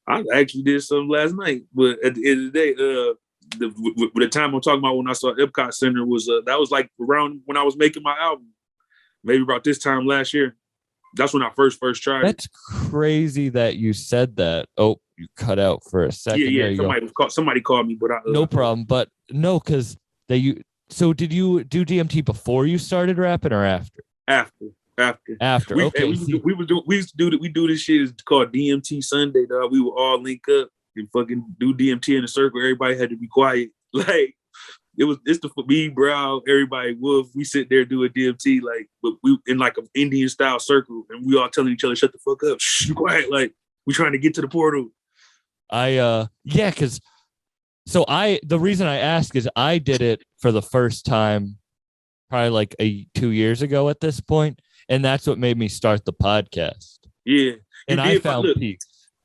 I actually did something last night, but at the end of the day, the time I'm talking about when I saw Epcot Center was that was like around when I was making my album, maybe about this time last year. That's when I first tried. That's crazy that you said that. Oh, you cut out for a second. Yeah. Somebody called me, but no problem. But no, because So did you do DMT before you started rapping or after? After. We do this shit. It's called DMT Sunday, dog. We would all link up and fucking do DMT in a circle. Everybody had to be quiet. Like it's the me, Brow, everybody, Wolf. We sit there doing DMT, like, but we in like an Indian style circle, and we all telling each other, "Shut the fuck up, shh, be quiet." Like we trying to get to the portal. Because the reason I ask is I did it for the first time probably like 2 years ago at this point, and that's what made me start the podcast. Yeah, and I found peace.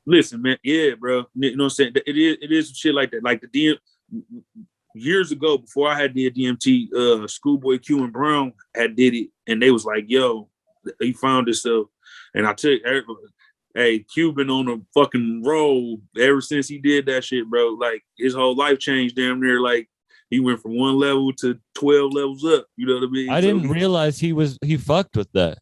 Listen, man, yeah, bro. You know what I'm saying? It is shit like that. Like the DM years ago, before I had the DMT, Schoolboy Q and Brown had did it, and they was like, "Yo, he found himself," and I took everybody. Hey, Q been on a fucking roll ever since he did that shit, bro. Like his whole life changed damn near. Like he went from 1 level to 12 levels up. You know what I mean? I didn't realize he fucked with that.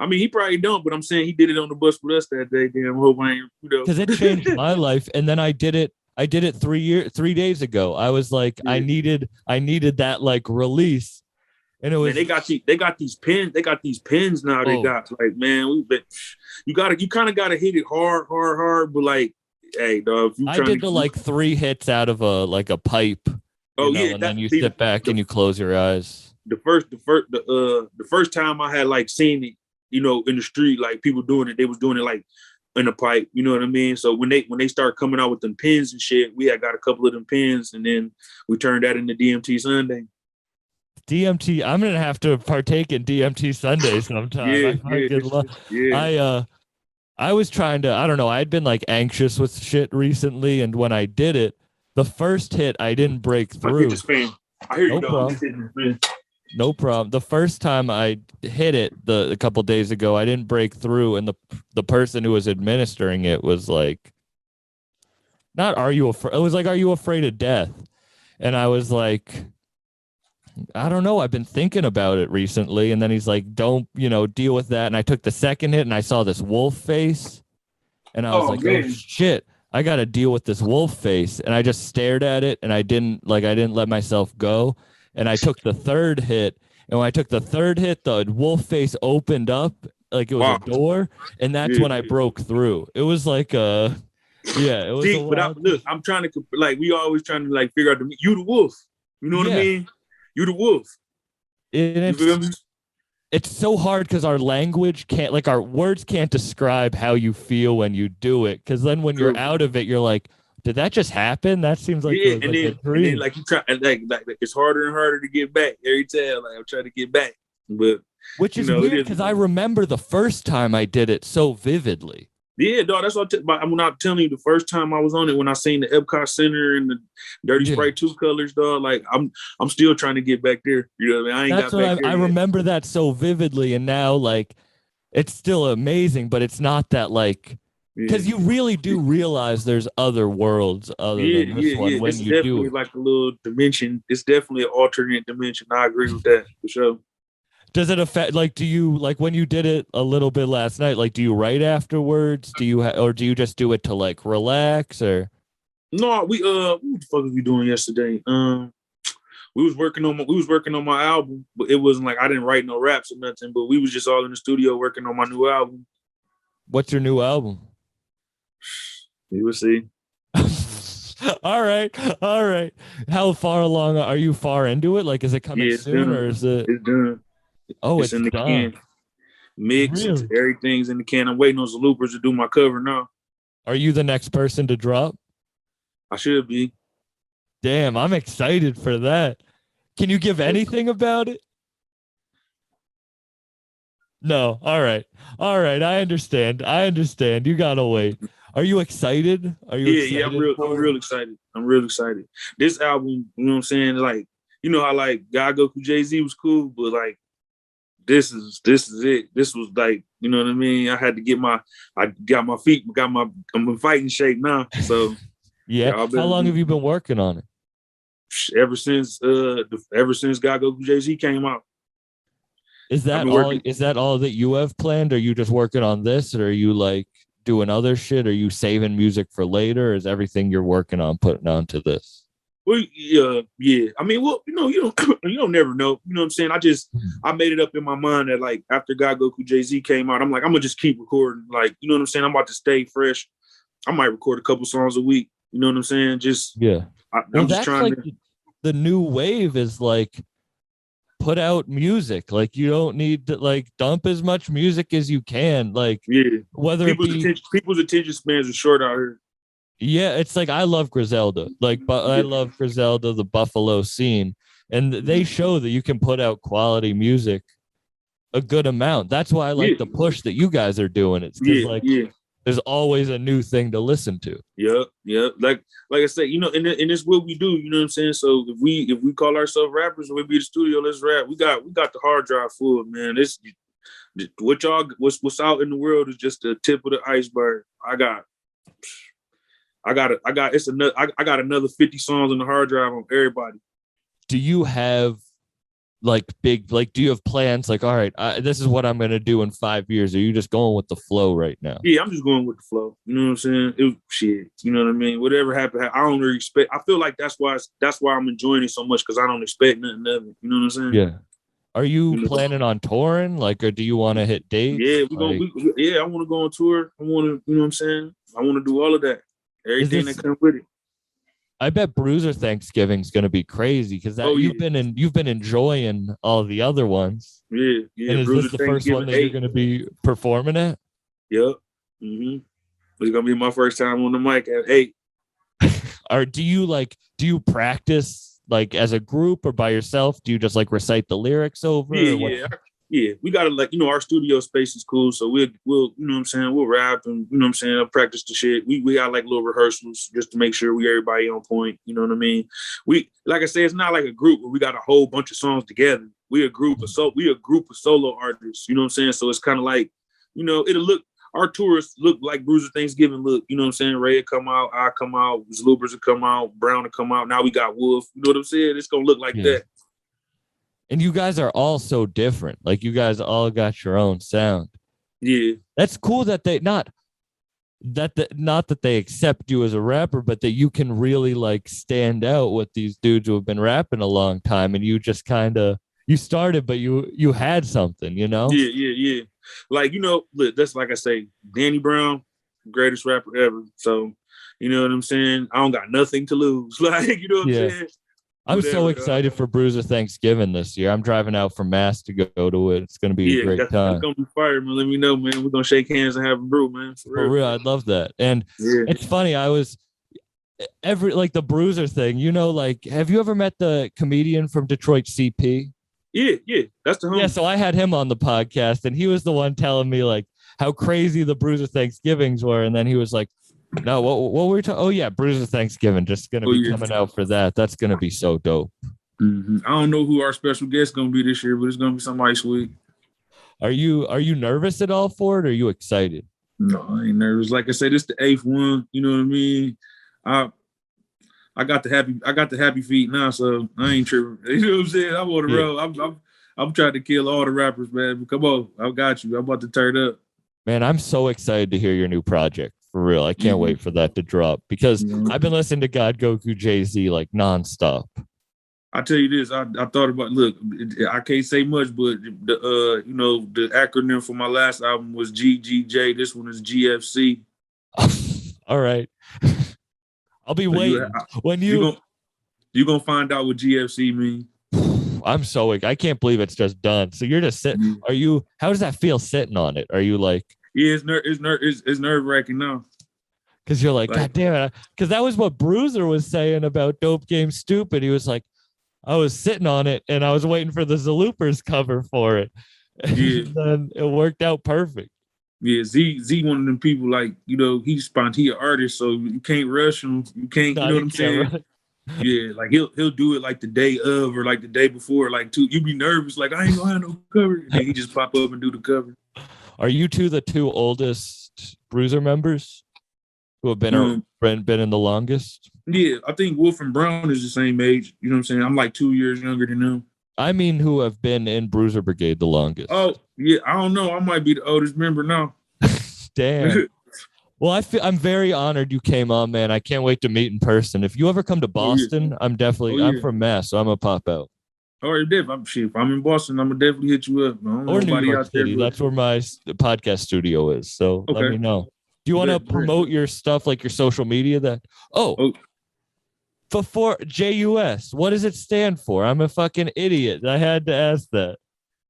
I mean, he probably don't, but I'm saying he did it on the bus with us that day. Damn, hope I ain't, because it changed my life. And then I did it 3 days ago. I was like, yeah. I needed that like release. And it was, man, they got these pins. They got these pins now. They got like, man, you kind of gotta hit it hard, but like, hey, dog. I did like 3 hits out of a pipe. And then you sit back and you close your eyes. The first time I had like seen it, in the street, like people doing it, they was doing it like in a pipe. You know what I mean? So when they start coming out with them pins and shit, we had got a couple of them pins, and then we turned that into DMT Sunday. DMT, I'm gonna have to partake in DMT Sunday sometime. I was trying to, I don't know, I'd been like anxious with shit recently, and when I did it, the first hit I didn't break through. I hear you, dog. No problem. The first time I hit it a couple days ago, I didn't break through, and the person who was administering it was like, not are you afraid? It was like, are you afraid of death? And I was like, I don't know. I've been thinking about it recently. And then he's like, don't, deal with that. And I took the second hit and I saw this wolf face. And I was oh shit, I got to deal with this wolf face. And I just stared at it, and I didn't let myself go. And I took the third hit. And when I took the third hit, the wolf face opened up like it was a door. And that's when I broke through. It was like it was. See, but I'm trying to, like, we always trying to like figure out you the wolf. You know what I mean? You the wolf. It's so hard because our language can't, like, our words can't describe how you feel when you do it. Because then when you're out of it, you're like, did that just happen? That seems like a dream. And then, like, you try, like it's harder and harder to get back every time. Like, I'm trying to get back, but which is weird because I remember the first time I did it so vividly. Yeah, dog. That's what I'm not telling you. The first time I was on it, when I seen the Epcot Center and the Dirty Yeah. Sprite 2 colors, dog. Like I'm still trying to get back there. You know what I mean? I ain't That's got what back there I yet. remember that so vividly, and now like it's still amazing, but it's not that like Yeah. because you really do realize there's other worlds other Yeah, than this yeah, one yeah. when It's you do definitely it. like a little dimension. It's definitely an alternate dimension. I agree with that for sure. Does it affect like do you like when you did it a little bit last night, like do you write afterwards? Do you or do you just do it to like relax or No, what the fuck was we doing yesterday? We was working on my album, but it wasn't like I didn't write no raps or nothing, but we was just all in the studio working on my new album. what's your new album? You will see. All right. All right. How far along are you far into it? Like is it coming Yeah, it's soon or done. is it It's done. oh It's it's in the done. can. Mix, Really? everything's in the can. I'm waiting on some loopers to do my cover now. Are you the next person to drop? I should be. Damn, I'm excited for that. Can you give anything about it? No. All right. All right. I understand. I understand. You gotta wait. Are you excited? Are you Yeah, excited I'm for it? real excited. I'm real excited. This album, you know what I'm saying? Like, you know how like God Goku Jay-Z was cool, but like this is it. This was like, you know what I mean? I got my feet, I'm in fighting shape now. So Yeah. y'all How better long have you been working on it? ever since God Goku Jay-Z came out. Is I've that been all working. is that all that you have planned? Are you just working on this or are you like doing other shit? Are you saving music for later? Or is everything you're working on putting onto this? Well, yeah. I mean, well, you don't you don't never know. You know what I'm saying? I made it up in my mind that like after God Goku Jay-Z came out, I'm like, I'm gonna just keep recording. Like, you know what I'm saying? I'm about to stay fresh. I might record a couple songs a week. You know what I'm saying? Yeah. Well, I'm just that's trying like to. the new wave is like put out music. Like you don't need to like dump as much music as you can. Like Yeah, whether it be people's attention spans are short out here. yeah, it's like I love Griselda. Like but I Yeah. love Griselda, the Buffalo scene. And they show that you can put out quality music a good amount. That's why I Yeah, like the push that you guys are doing. It's because yeah, like yeah. there's always a new thing to listen to. Yeah, yeah. Like I said, and it's what we do. You know what I'm saying? So if we call ourselves rappers and we be the studio, let's rap. We got the hard drive full, man. This what's out in the world is just the tip of the iceberg. I got another 50 songs on the hard drive on everybody. Do you have like big like do you have plans like all right this is what I'm gonna do in 5 years? Or are you just going with the flow right now? Yeah, I'm just going with the flow. You know what I'm saying? Shit. You know what I mean? Whatever happened, I don't really expect. I feel like that's why I'm enjoying it so much because I don't expect nothing of it. You know what I'm saying? Yeah. Are you You know? planning on touring like or do you want to hit dates? Yeah, Like yeah, I want to go on tour. I want to, you know what I'm saying? I want to do all of that. is Everything this that comes with it. I bet Bruiser Thanksgiving's gonna be crazy because that Oh yeah, you've been enjoying all the other ones. yeah, yeah. And is this Bruiser the first one Thanksgiving that you're 8. gonna be performing at? Yep. Mm-hmm. It's gonna be my first time on the mic at 8. Or do you practice like as a group or by yourself? Do you just like recite the lyrics over? Yeah, Or what? yeah. Yeah, we gotta like, our studio space is cool. So we'll you know what I'm saying, we'll rap and you know what I'm saying, I'll practice the shit. We got like little rehearsals just to make sure we everybody on point. You know what I mean? We like I said, it's not like a group where we got a whole bunch of songs together. We a group of solo artists, you know what I'm saying? So it's kind of like, our tours look like Bruiser Thanksgiving look, you know what I'm saying? Ray will come out, I come out, Loopers will come out, Brown will come out. Now we got Wolf. You know what I'm saying? It's gonna look like Yeah. that. And you guys are all so different. Like you guys all got your own sound. Yeah. That's cool that they not that they accept you as a rapper, but that you can really like stand out with these dudes who have been rapping a long time, and you just kind of you started, but you had something, you know? Yeah. Like, look, that's like I say, Danny Brown, greatest rapper ever. So, you know what I'm saying? I don't got nothing to lose. Like, you know what I'm Yeah. saying? I'm so Whatever, excited for Bruiser Thanksgiving this year. I'm driving out from Mass to go to it. It's going to be a Yeah, great that's time. gonna be fire, man. Let me know, man. We're gonna shake hands and have a brew, man. For real, I'd love that. And Yeah. it's funny, I was like the Bruiser thing, like have you ever met the comedian from Detroit, CP? Yeah. That's the homie. Yeah, so I had him on the podcast and he was the one telling me like how crazy the Bruiser Thanksgivings were, and then he was like, "No, what were we talking? Oh yeah, Bruiser Thanksgiving, just gonna be coming out for that. That's gonna be so dope." I don't know who our special guest gonna be this year, but it's gonna be somebody sweet. Are you nervous at all for it? Or are you excited? No, I ain't nervous. Like I said, it's the 8th one. You know what I mean? I got the happy feet now, so I ain't tripping. You know what I'm saying? I'm on the road. I'm trying to kill all the rappers, man. But come on, I got you. I'm about to turn up. Man, I'm so excited to hear your new project. For real. I can't wait for that to drop because I've been listening to God Goku Jay-Z like nonstop. I tell you this, I thought about, look, I can't say much, but the acronym for my last album was GGJ. This one is GFC. All right. I'll be waiting. You're gonna find out what GFC means. I can't believe it's just done. So you're just sitting. How does that feel sitting on it? Are you like, yeah, it's nerve-wracking now. Because you're like, God damn it. Because that was what Bruiser was saying about Dope Game Stupid. He was like, I was sitting on it and I was waiting for the Zaloopers cover for it. Yeah. And then it worked out perfect. Yeah, Z one of them people, like, he's an artist, so you can't rush him. You can't, you know what I'm saying? Right? Yeah, like he'll do it like the day of or like the day before, like you be nervous, like I ain't gonna have no cover. And then he just pop up and do the cover. Are you the two oldest Bruiser members who have been in the longest? Yeah, I think Wolf and Brown is the same age. You know what I'm saying? I'm like 2 years younger than them. I mean, who have been in Bruiser Brigade the longest? Oh, yeah. I don't know. I might be the oldest member now. Damn. Well, I'm very honored you came on, man. I can't wait to meet in person. If you ever come to Boston, I'm from Mass, so I'm going to pop out. Or if I'm in Boston, I'm going to definitely hit you up. Or New York City. That's where my podcast studio is. So let me know. Do you want to promote your stuff, like your social media? Before J.U.S, what does it stand for? I'm a fucking idiot. I had to ask that.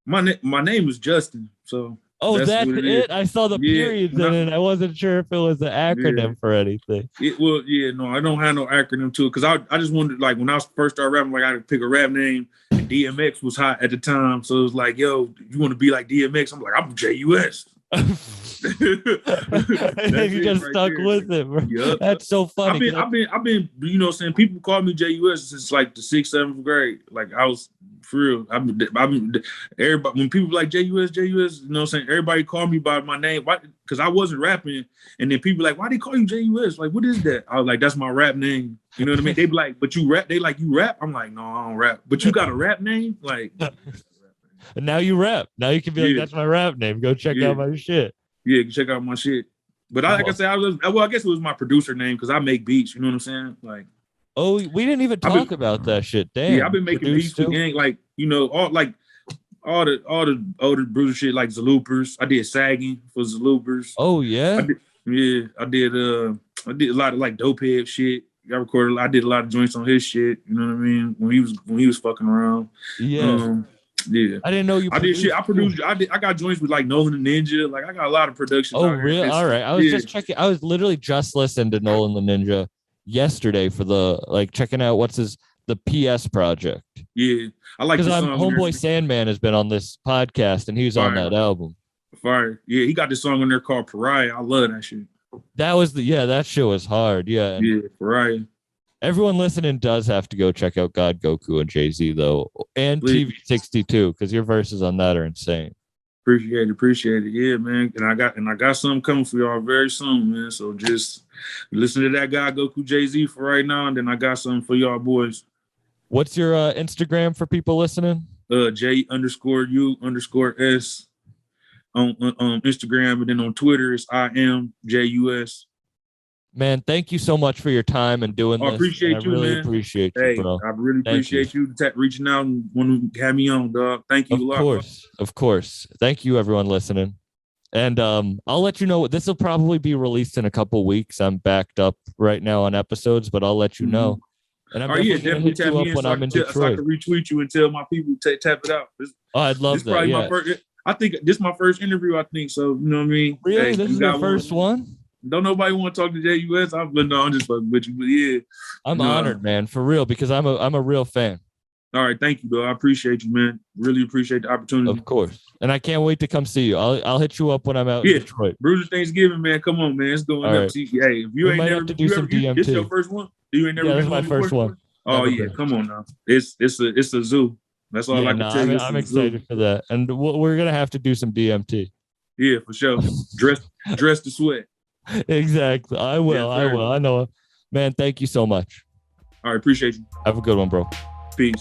My name is Justin. So that's it. I saw the periods in it. I wasn't sure if it was an acronym for anything. I don't have no acronym to it because I just wanted, like, when I first started rapping, like, I had to pick a rap name. And DMX was hot at the time, so it was like, yo, you want to be like DMX? I'm like, I'm J.U.S. And then you just stuck with it, bro. Yep. That's so funny. I've been, saying, people call me J.U.S. since like the 6th, 7th grade. Like, I was, for real. Everybody, when people like J.U.S, saying, everybody call me by my name. Why? Because I wasn't rapping, and then people like, why they call you J.U.S? Like, what is that? I was like, that's my rap name. You know what I mean? They be like, but you rap. They like, you rap. I'm like, no, I don't rap. But you got a rap name, like. And now you rap. Now you can be like, that's my rap name. Go check out my shit. Yeah, check out my shit. But I guess it was my producer name because I make beats. You know what I'm saying? Like, oh, we didn't even talk about that shit. Damn. Yeah, I've been making beats for gang, like, all the older Bruiser shit, like Zaloopers. I did sagging for Zaloopers. Oh yeah. I did a lot of like dope head shit. I did a lot of joints on his shit. You know what I mean? When he was fucking around. Yeah. Yeah, I didn't know you. I did shit. I produced. I got joints with like Nolan the Ninja. Like, I got a lot of production. Oh, really? All right. I was just checking. I was literally just listening to Nolan the Ninja yesterday for checking out the PS project. Yeah, I like, because Homeboy Sandman has been on this podcast and he was on that album. Fire. Yeah, he got this song on there called Pariah. I love that shit. That shit was hard. Yeah. Pariah. Everyone listening does have to go check out God Goku and Jay-Z though, and TV62, because your verses on that are insane. Appreciate it. Yeah, man. And I got something coming for y'all very soon, man. So just listen to that God Goku Jay-Z for right now, and then I got something for y'all boys. What's your Instagram for people listening? J_U_S on Instagram, and then on Twitter it's I am J.U.S. Man, thank you so much for your time and doing this. I appreciate you, man. I really appreciate you, bro. I really appreciate you reaching out and wanting to have me on, dog. Thank you a lot. Of course. Thank you, everyone listening. And I'll let you know. This will probably be released in a couple weeks. I'm backed up right now on episodes, but I'll let you know. And I'm definitely tap me in when I'm in Detroit. So I can retweet you and tell my people to tap it out. I'd love that. Probably my first. I think this is my first interview. I think so. You know what I mean? Really, this is your first one? Don't nobody want to talk to J.U.S. I'm just fucking with you, but yeah. I'm honored, man, for real, because I'm a real fan. All right, thank you, though. I appreciate you, man. Really appreciate the opportunity. Of course. And I can't wait to come see you. I'll hit you up when I'm out in Detroit. Bruiser Thanksgiving, man. Come on, man. It's going All up. right. See, hey, if you We ain't might never have to do some DMT. This your first one? You ain't never Yeah, been this is my on first before? one. Oh Never yeah, been. come on now. It's a zoo. That's all I can tell you. I'm excited for that. And we're gonna have to do some DMT. Yeah, for sure. Dress to sweat. Exactly. I will. Yes, I sir. will. I know. Man, thank you so much. All right, appreciate you. Have a good one, bro. Peace.